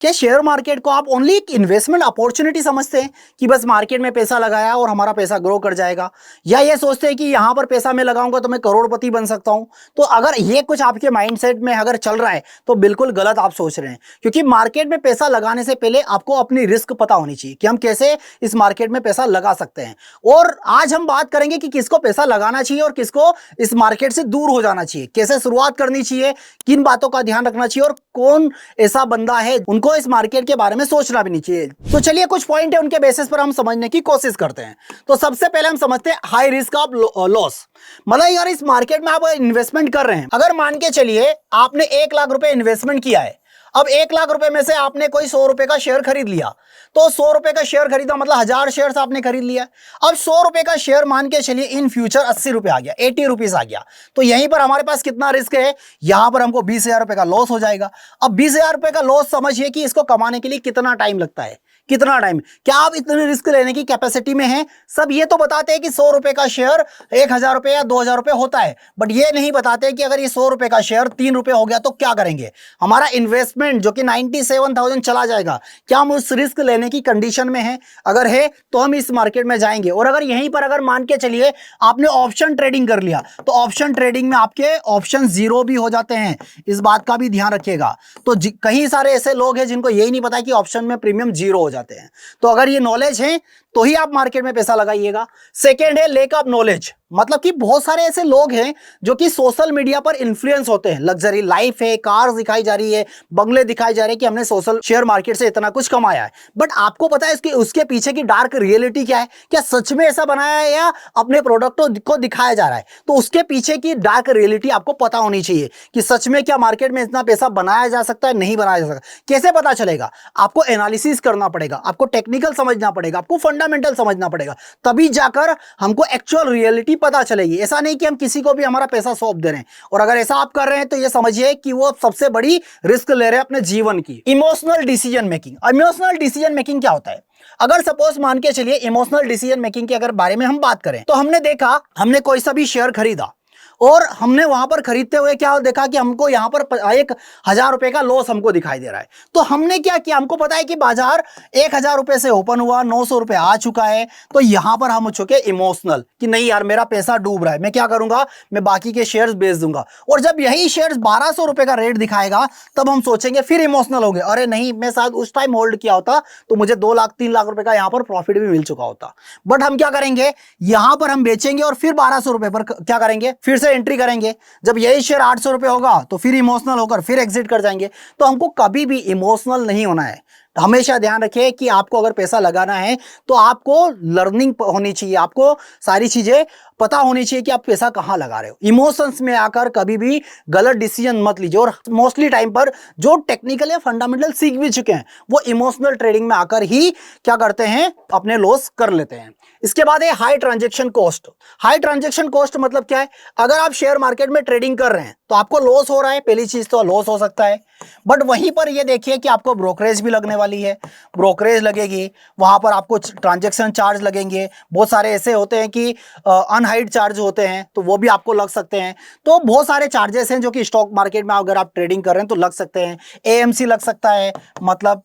क्या share market को आप ओनली एक इन्वेस्टमेंट अपॉर्चुनिटी समझते हैं कि बस मार्केट में पैसा लगाया और हमारा पैसा ग्रो कर जाएगा, या ये सोचते हैं कि यहां पर पैसा मैं लगाऊंगा तो मैं करोड़पति बन सकता हूं? तो अगर ये कुछ आपके माइंडसेट में अगर चल रहा है तो बिल्कुल गलत आप सोच रहे हैं, क्योंकि मार्केट में पैसा लगाने से पहले आपको अपनी रिस्क पता होनी चाहिए कि हम कैसे इस मार्केट में पैसा लगा सकते हैं। और आज हम बात करेंगे कि किसको पैसा लगाना चाहिए और किसको इस मार्केट से दूर हो जाना चाहिए, कैसे शुरुआत करनी चाहिए, किन बातों का ध्यान रखना चाहिए और कौन ऐसा बंदा है उनको इस मार्केट के बारे में सोचना भी नहीं चाहिए। तो चलिए कुछ पॉइंट है, उनके बेसिस पर हम समझने की कोशिश करते हैं। तो सबसे पहले हम समझते हैं हाई रिस्क ऑफ लॉस। मतलब यार इस मार्केट में आप इन्वेस्टमेंट कर रहे हैं, अगर मान के चलिए आपने 1 लाख रुपए इन्वेस्टमेंट किया है, अब 1 लाख रुपए में से आपने कोई 100 रुपए का शेयर खरीद लिया, तो 100 रुपए का शेयर खरीदा मतलब 1000 शेयर आपने खरीद लिया। अब 100 रुपए का शेयर मान के चलिए इन फ्यूचर 80 रुपए आ गया, 80 रुपीज आ गया, तो यहीं पर हमारे पास कितना रिस्क है, यहां पर हमको 20,000 रुपए का लॉस हो जाएगा। अब 20,000 रुपए का लॉस समझिए कि इसको कमाने के लिए कितना टाइम लगता है, कितना टाइम, क्या आप इतने रिस्क लेने की कैपेसिटी में हैं? सब ये तो बताते हैं कि 100 रुपए का शेयर 1,000 रुपए या 2,000 रुपए होता है, बट ये नहीं बताते कि अगर ये 100 रुपए का शेयर 3 रुपए हो गया तो क्या करेंगे, हमारा इन्वेस्टमेंट जो कि 97,000 चला जाएगा। क्या हम उस रिस्क लेने की कंडीशन में हैं? अगर है तो हम इस मार्केट में जाएंगे। और अगर यहीं पर अगर मान के चलिए आपने ऑप्शन ट्रेडिंग कर लिया, तो ऑप्शन ट्रेडिंग में आपके ऑप्शन जीरो भी हो जाते हैं, इस बात का भी ध्यान रखिएगा। तो कई सारे ऐसे लोग हैं जिनको यही नहीं पता कि ऑप्शन में प्रीमियम जीरो हो जाते हैं। तो अगर ये नॉलेज है तो ही आप मार्केट में पैसा लगाइएगा। सेकेंड है लेक ऑफ नॉलेज, मतलब कि बहुत सारे ऐसे लोग हैं जो कि सोशल मीडिया पर इन्फ्लुएंस होते हैं, लग्जरी लाइफ है, कार्स दिखाई जा रही है, बंगले दिखाई जा रहे हैं कि हमने सोशल शेयर मार्केट से इतना कुछ कमाया है, बट आपको पता है इसके उसके पीछे की डार्क रियलिटी क्या है? क्या सच में ऐसा बनाया है या अपने प्रोडक्ट को दिखाया जा रहा है? तो उसके पीछे की डार्क रियलिटी आपको पता होनी चाहिए कि सच में क्या मार्केट में इतना पैसा बनाया जा सकता है, नहीं बनाया जा सकता। कैसे पता चलेगा? आपको एनालिसिस करना पड़ेगा, आपको टेक्निकल समझना पड़ेगा, आपको फंडामेंटल समझना पड़ेगा, तभी जाकर हमको एक्चुअल रियलिटी पता चलेगी। ऐसा नहीं कि हम किसी को भी हमारा पैसा सौंप दे रहे हैं, और अगर ऐसा आप कर रहे हैं तो ये समझिए कि वो सबसे बड़ी रिस्क ले रहे हैं अपने जीवन की। Emotional decision making. Emotional decision making क्या होता है? अगर सपोज मान के चलिए इमोशनल डिसीजन मेकिंग के अगर बारे में हम बात करें, तो हमने देखा, हमने कोई सा भी शेयर खरीदा और हमने वहां पर खरीदते हुए क्या देखा कि हमको यहां पर 1,000 रुपए का लॉस हमको दिखाई दे रहा है। तो हमने क्या किया, हमको पता है कि बाजार 1,000 रुपए से ओपन हुआ, 900 रुपए आ चुका है, तो यहां पर हम हो चुके इमोशनल कि नहीं यार मेरा पैसा डूब रहा है, मैं क्या करूंगा, मैं बाकी के शेयर्स बेच दूंगा। और जब यही शेयर्स 1,200 रुपए का रेट दिखाएगा तब हम सोचेंगे, फिर इमोशनल हो गए, अरे नहीं मैं शायद उस टाइम होल्ड किया होता तो मुझे 2 लाख 3 लाख रुपए का यहां पर प्रॉफिट भी मिल चुका होता। बट हम क्या करेंगे, यहां पर हम बेचेंगे और फिर 1,200 रुपए पर क्या करेंगे, फिर से एंट्री करेंगे। जब यही शेयर 800 रुपए होगा तो फिर इमोशनल होकर फिर एग्जिट कर जाएंगे। तो हमको कभी भी इमोशनल नहीं होना है। हमेशा ध्यान रखिए कि आपको अगर पैसा लगाना है तो आपको लर्निंग होनी चाहिए, आपको सारी चीजें पता होनी चाहिए कि आप पैसा कहां लगा रहे हो। इमोशंस में आकर कभी भी गलत डिसीजन मत लीजिए। और मोस्टली टाइम पर जो टेक्निकल या फंडामेंटल सीख भी चुके हैं वो इमोशनल ट्रेडिंग में आकर ही क्या करते हैं, अपने लॉस कर लेते हैं। इसके बाद है high transaction cost. High transaction cost मतलब क्या है? अगर आप शेयर मार्केट में ट्रेडिंग कर रहे हैं तो आपको लॉस हो रहा है, पहली चीज तो लॉस हो सकता है, बट वहीं पर ये देखिए कि आपको ब्रोकरेज भी लगने वाली है, ब्रोकरेज लगेगी, वहां पर आपको ट्रांजैक्शन चार्ज लगेंगे, बहुत सारे ऐसे होते हैं कि अनहाइड चार्ज होते हैं तो वो भी आपको लग सकते हैं। तो बहुत सारे चार्जेस हैं जो कि स्टॉक मार्केट में अगर आप ट्रेडिंग कर रहे हैं तो लग सकते हैं। एएमसी लग सकता है, मतलब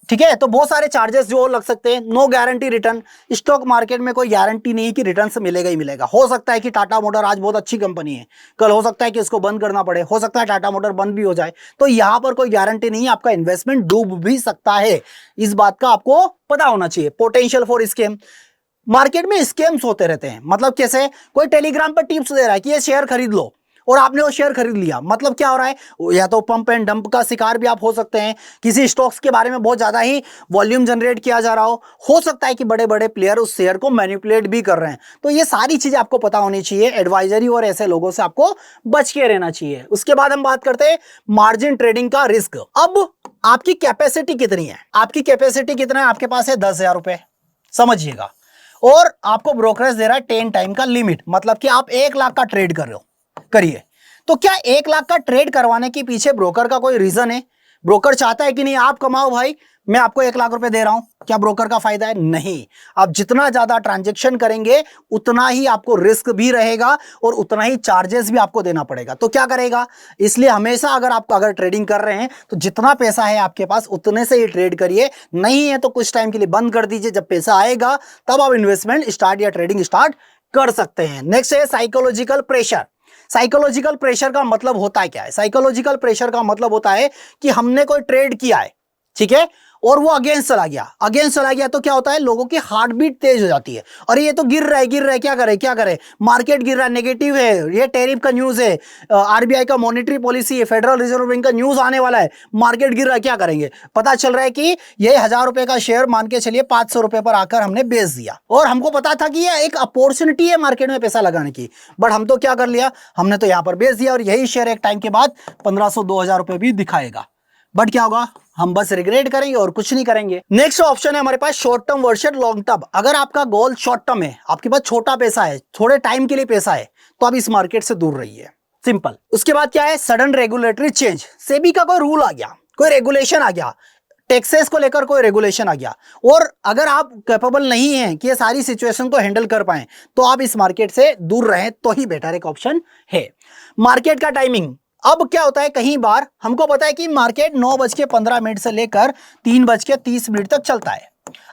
ठीक है, तो बहुत सारे चार्जेस जो लग सकते हैं। No guarantee return, stock market में कोई गारंटी नहीं कि रिटर्न मिलेगा ही मिलेगा। हो सकता है कि टाटा मोटर आज बहुत अच्छी कंपनी है, कल हो सकता है कि इसको बंद करना पड़े, हो सकता है टाटा मोटर बंद भी हो जाए, तो यहां पर कोई गारंटी नहीं है, आपका इन्वेस्टमेंट डूब भी सकता है, इस बात का आपको पता होना चाहिए। पोटेंशियल फॉर स्कैम, मार्केट में स्कैम्स होते रहते हैं। मतलब कैसे, कोई टेलीग्राम पर टिप्स दे रहा है कि ये शेयर खरीद लो और आपने वो शेयर खरीद लिया, मतलब क्या हो रहा है, या तो पंप एंड डंप का शिकार भी आप हो सकते हैं। किसी स्टॉक्स के बारे में बहुत ज्यादा ही वॉल्यूम जनरेट किया जा रहा हो सकता है कि बड़े बड़े प्लेयर उस शेयर को मैनिपुलेट भी कर रहे हैं। तो ये सारी चीजें आपको पता होनी चाहिए। एडवाइजरी और ऐसे लोगों से आपको बच के रहना चाहिए। उसके बाद हम बात करते हैं मार्जिन ट्रेडिंग का रिस्क। अब आपकी कैपेसिटी कितनी है, आपकी कैपेसिटी कितना है, आपके पास है 10,000 रुपए समझिएगा, और आपको ब्रोकरेज दे रहा है 10 टाइम का लिमिट, मतलब कि आप 1 लाख का ट्रेड कर रहे हो, करिए। तो क्या 1 लाख का ट्रेड करवाने के पीछे ब्रोकर का कोई रीजन है? ब्रोकर चाहता है कि नहीं आप कमाओ भाई, मैं आपको 1 लाख रुपए दे रहा हूं, क्या ब्रोकर का फायदा है? नहीं। आप जितना ज्यादा ट्रांजैक्शन करेंगे उतना ही आपको रिस्क भी रहेगा और उतना ही चार्जेस भी आपको देना पड़ेगा। तो क्या करेगा, इसलिए हमेशा अगर ट्रेडिंग कर रहे हैं तो जितना पैसा है आपके पास उतने से ही ट्रेड करिए, नहीं है तो कुछ टाइम के लिए बंद कर दीजिए। जब पैसा आएगा तब आप इन्वेस्टमेंट स्टार्ट या ट्रेडिंग स्टार्ट कर सकते हैं। नेक्स्ट है साइकोलॉजिकल प्रेशर। साइकोलॉजिकल प्रेशर का मतलब होता है क्या है? साइकोलॉजिकल प्रेशर का मतलब होता है कि हमने कोई ट्रेड किया है, ठीक है, और वो अगेंस्ट चला गया तो क्या होता है, लोगों की हार्ट बीट तेज हो जाती है। और ये तो गिर रहा है, क्या करे, मार्केट गिर रहा है, नेगेटिव है, ये टैरिफ का न्यूज है, आरबीआई का मॉनेटरी पॉलिसी है, फेडरल रिजर्व बैंक का न्यूज आने वाला है, मार्केट गिर रहा है, क्या करेंगे? पता चल रहा है कि ये 1000 रुपए का शेयर मान के चलिए 500 रुपए पर आकर हमने बेच दिया, और हमको पता था कि ये एक अपॉर्चुनिटी है मार्केट में पैसा लगाने की, बट हम तो क्या कर लिया, हमने तो यहां पर बेच दिया, और यही शेयर एक टाइम के बाद 1500-2000 रुपए भी दिखाएगा। बट क्या होगा, हम बस रिग्रेट करेंगे और कुछ नहीं करेंगे। नेक्स्ट ऑप्शन है हमारे पास short term versus long term. अगर आपका गोल शॉर्ट टर्म है, आपके पास छोटा पैसा है, थोड़े टाइम के लिए पैसा है, तो आप इस मार्केट से दूर रहिए, सिंपल। उसके बाद क्या है, सडन रेगुलेटरी चेंज। सेबी का कोई रूल आ गया, कोई रेगुलेशन आ गया, टैक्सेस को लेकर कोई रेगुलेशन आ गया, और अगर आप कैपेबल नहीं हैं कि ये सारी सिचुएशन को हैंडल कर पाएं, तो आप इस मार्केट से दूर रहें तो ही बेटर एक ऑप्शन है। मार्केट का टाइमिंग, अब क्या होता है, कई बार हमको पता है कि मार्केट 9:15 से लेकर 3:30 तक चलता है।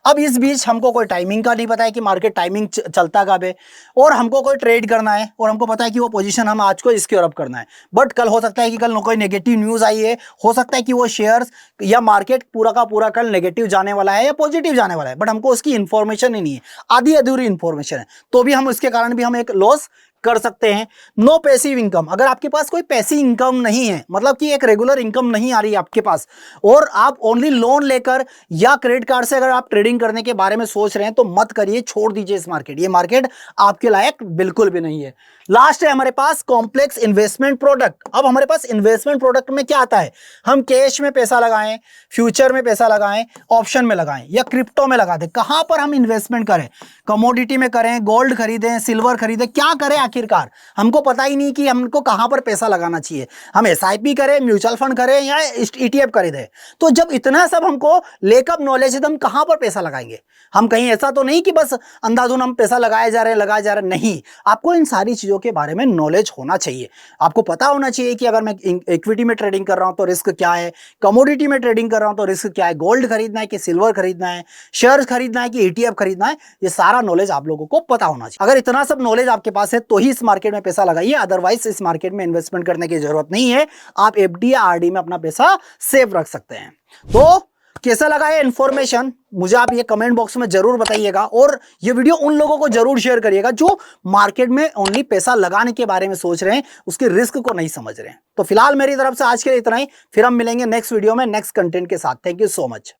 अब इस बीच हमको कोई टाइमिंग का नहीं पता है कि मार्केट टाइमिंग चलता कब है, और हमको कोई ट्रेड करना है, और हमको पता है कि वो पोजीशन हम आज को इसके और अप करना है, बट कल हो सकता है कि कल कोई नेगेटिव न्यूज आई है, हो सकता है कि वो शेयर्स या मार्केट पूरा का पूरा कल नेगेटिव जाने वाला है या पॉजिटिव जाने वाला है, बट हमको उसकी इंफॉर्मेशन ही नहीं है, आधी अधूरी इंफॉर्मेशन है, तो भी हम उसके कारण भी हम एक लॉस कर सकते हैं। नो पैसिव इनकम, अगर आपके पास कोई पैसिव इनकम नहीं है, मतलब कि एक रेगुलर इनकम नहीं आ रही है आपके पास, और आप ओनली लोन लेकर या क्रेडिट कार्ड से अगर आप ट्रेडिंग करने के बारे में सोच रहे हैं, तो मत करिए, छोड़ दीजिए इस मार्केट, ये मार्केट आपके लायक बिल्कुल भी नहीं है। लास्ट है हमारे पास कॉम्प्लेक्स इन्वेस्टमेंट प्रोडक्ट। अब हमारे पास इन्वेस्टमेंट प्रोडक्ट में क्या आता है, हम कैश में पैसा लगाएं, फ्यूचर में पैसा लगाएं, ऑप्शन में लगाएं या क्रिप्टो में लगा दें, कहां पर हम इन्वेस्टमेंट करें, कमोडिटी में करें, गोल्ड खरीदें, सिल्वर खरीदें, क्या करें आखिरकार, हमको पता ही नहीं कि हमको कहां पर पैसा लगाना चाहिए, हम एसआईपी करें, म्यूचुअल फंड करें या ईटीएफ खरीदें। तो जब इतना सब हमको लेकअप नॉलेज है तो हम कहां पर पैसा लगाएंगे, हम कहीं ऐसा तो नहीं कि बस अंधाधुन हम पैसा लगाए जा रहे हैं, नहीं, आपको इन सारी चीजों के बारे में नॉलेज होना चाहिए। आपको पता होना चाहिए कि अगर मैं इक्विटी में ट्रेडिंग कर रहा हूं तो रिस्क क्या है, कमोडिटी में ट्रेडिंग कर रहा हूं तो रिस्क क्या है, गोल्ड खरीदना है कि सिल्वर खरीदना है, शेयर्स खरीदना है कि ईटीएफ खरीदना है, ये सारा नॉलेज आप लोगों को पता होना चाहिए। अगर इतना सब नॉलेज आपके पास है तो ही इस मार्केट में पैसा लगाइए, अदरवाइज इस मार्केट में इन्वेस्टमेंट करने की जरूरत नहीं है। आप एफडी या आरडी में अपना पैसा सेव रख सकते हैं। तो कैसा लगा ये इन्फॉर्मेशन, मुझे आप ये कमेंट बॉक्स में जरूर बताइएगा, और ये वीडियो उन लोगों को जरूर शेयर करिएगा जो मार्केट में ओनली पैसा लगाने के बारे में सोच रहे हैं, उसके रिस्क को नहीं समझ रहे हैं। तो फिलहाल मेरी तरफ से आज के लिए इतना ही, फिर हम मिलेंगे नेक्स्ट वीडियो में नेक्स्ट कंटेंट के साथ। Thank you so much.